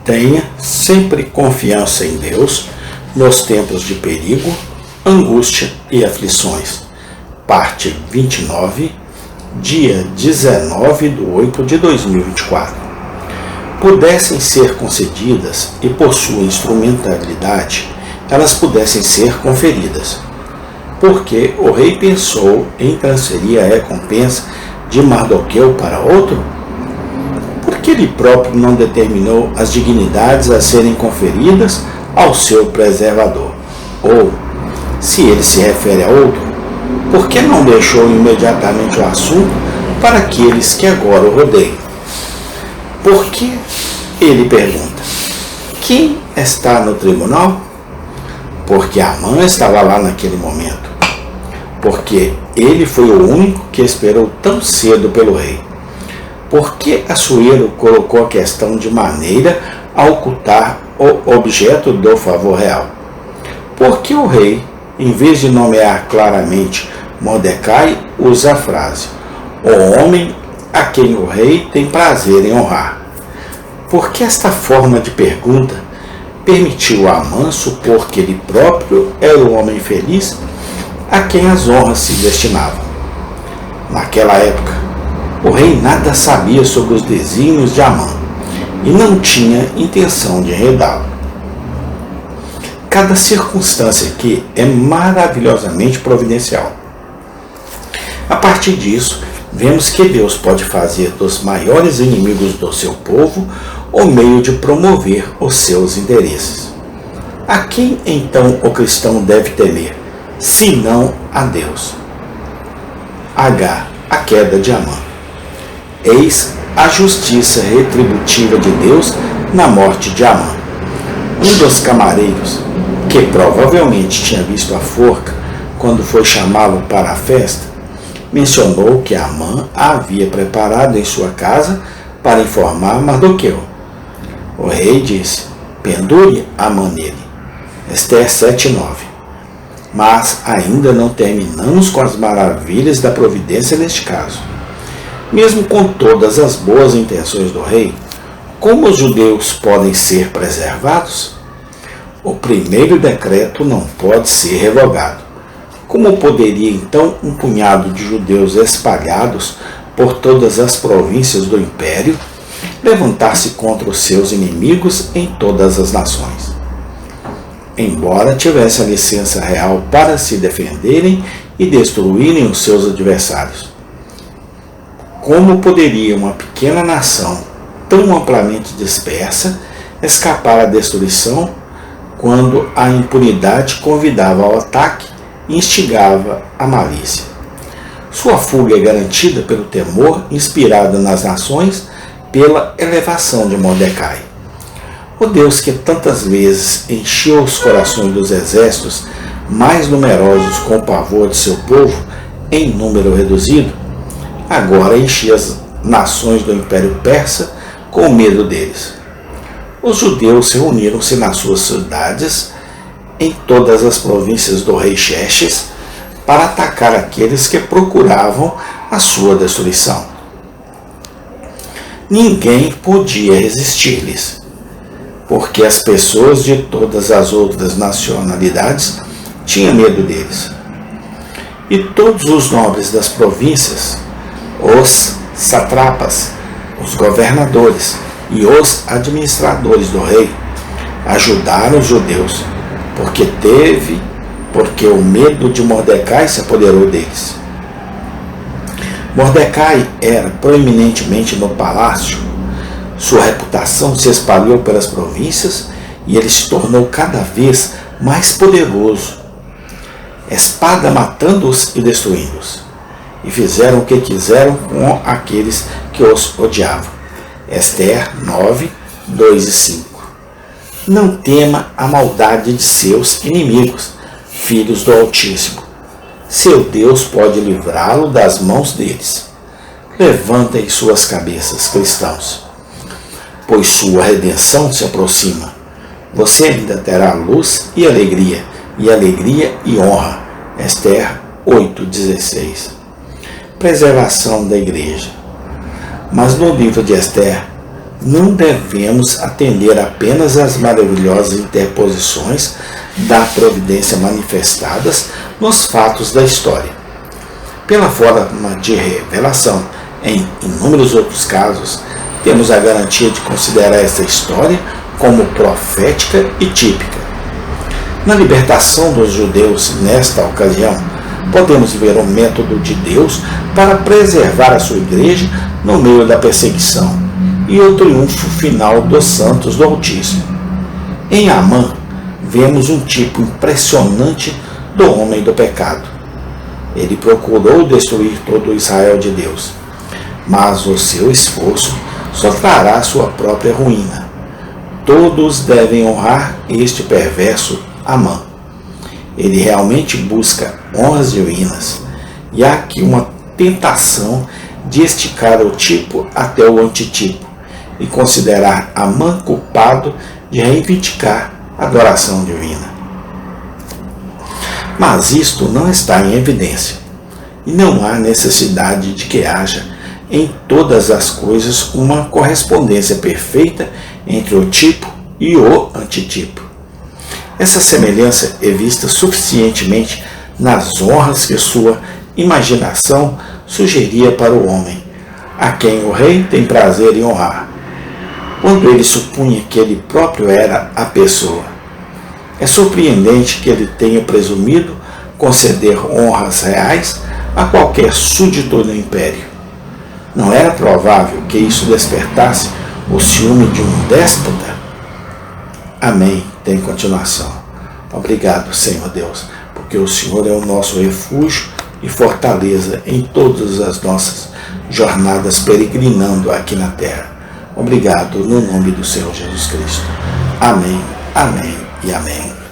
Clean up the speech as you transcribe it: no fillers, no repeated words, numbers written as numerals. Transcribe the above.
Tenha sempre confiança em Deus nos tempos de perigo, angústia e aflições. Parte 29, dia 19/8/2024. Pudessem ser concedidas e por sua instrumentalidade, elas pudessem ser conferidas. Porque o rei pensou em transferir a recompensa de Mardoqueu para outro? Porque ele próprio não determinou as dignidades a serem conferidas ao seu preservador? Ou, se ele se refere a outro, por que não deixou imediatamente o assunto para aqueles que agora o rodeiam? Porque ele pergunta: quem está no tribunal? Porque Amã estava lá naquele momento. Porque ele foi o único que esperou tão cedo pelo rei. Porque Assuero colocou a questão de maneira a ocultar o objeto do favor real? Porque o rei, em vez de nomear claramente Mordecai, usa a frase: o homem a quem o rei tem prazer em honrar? Porque esta forma de pergunta permitiu a Amã supor que ele próprio era o homem feliz a quem as honras se destinavam. Naquela época, o rei nada sabia sobre os desígnios de Amã e não tinha intenção de enredá-lo. Cada circunstância aqui é maravilhosamente providencial. A partir disso, vemos que Deus pode fazer dos maiores inimigos do seu povo o meio de promover os seus interesses. A quem então o cristão deve temer, senão a Deus? H. A queda de Amã. Eis a justiça retributiva de Deus na morte de Amã. Um dos camareiros, que provavelmente tinha visto a forca quando foi chamá-lo para a festa, mencionou que Amã a havia preparado em sua casa para informar Mardoqueu. O rei disse: pendure Amã nele. Esther 7:9. Mas ainda não terminamos com as maravilhas da providência neste caso. Mesmo com todas as boas intenções do rei, como os judeus podem ser preservados? O primeiro decreto não pode ser revogado. Como poderia então um punhado de judeus espalhados por todas as províncias do império levantar-se contra os seus inimigos em todas as nações? Embora tivesse a licença real para se defenderem e destruírem os seus adversários. Como poderia uma pequena nação, tão amplamente dispersa, escapar à destruição quando a impunidade convidava ao ataque e instigava a malícia? Sua fuga é garantida pelo temor inspirado nas nações pela elevação de Mordecai. O Deus que tantas vezes encheu os corações dos exércitos mais numerosos com o pavor de seu povo em número reduzido, agora enchia as nações do Império Persa com medo deles. Os judeus reuniram-se nas suas cidades em todas as províncias do rei Xerxes para atacar aqueles que procuravam a sua destruição. Ninguém podia resistir-lhes, porque as pessoas de todas as outras nacionalidades tinham medo deles. E todos os nobres das províncias, os satrapas, os governadores e os administradores do rei ajudaram os judeus, porque o medo de Mordecai se apoderou deles. Mordecai era proeminentemente no palácio. Sua reputação se espalhou pelas províncias e ele se tornou cada vez mais poderoso. Espada matando-os e destruindo-os. E fizeram o que quiseram com aqueles que os odiavam. Esther 9, 2 e 5. Não tema a maldade de seus inimigos, filhos do Altíssimo. Seu Deus pode livrá-lo das mãos deles. Levantem suas cabeças, cristãos, pois sua redenção se aproxima. Você ainda terá luz e alegria e honra. Esther 8:16. Preservação da igreja. Mas no livro de Esther, não devemos atender apenas às maravilhosas interposições da providência manifestadas nos fatos da história. Pela forma de revelação, em inúmeros outros casos, temos a garantia de considerar esta história como profética e típica. Na libertação dos judeus nesta ocasião, podemos ver o método de Deus para preservar a sua igreja no meio da perseguição e o triunfo final dos santos do Altíssimo. Em Amã, vemos um tipo impressionante do homem do pecado. Ele procurou destruir todo o Israel de Deus, mas o seu esforço só trará sua própria ruína. Todos devem honrar este perverso Amã. Ele realmente busca honras divinas, e há aqui uma tentação de esticar o tipo até o antitipo e considerar Amã culpado de reivindicar a adoração divina. Mas isto não está em evidência, e não há necessidade de que haja em todas as coisas uma correspondência perfeita entre o tipo e o antitipo. Essa semelhança é vista suficientemente nas honras que sua imaginação sugeria para o homem, a quem o rei tem prazer em honrar, quando ele supunha que ele próprio era a pessoa. É surpreendente que ele tenha presumido conceder honras reais a qualquer súdito do império. Não era provável que isso despertasse o ciúme de um déspota? Amém. Tem continuação. Obrigado, Senhor Deus, porque o Senhor é o nosso refúgio e fortaleza em todas as nossas jornadas peregrinando aqui na terra. Obrigado no nome do Senhor Jesus Cristo. Amém, amém e amém.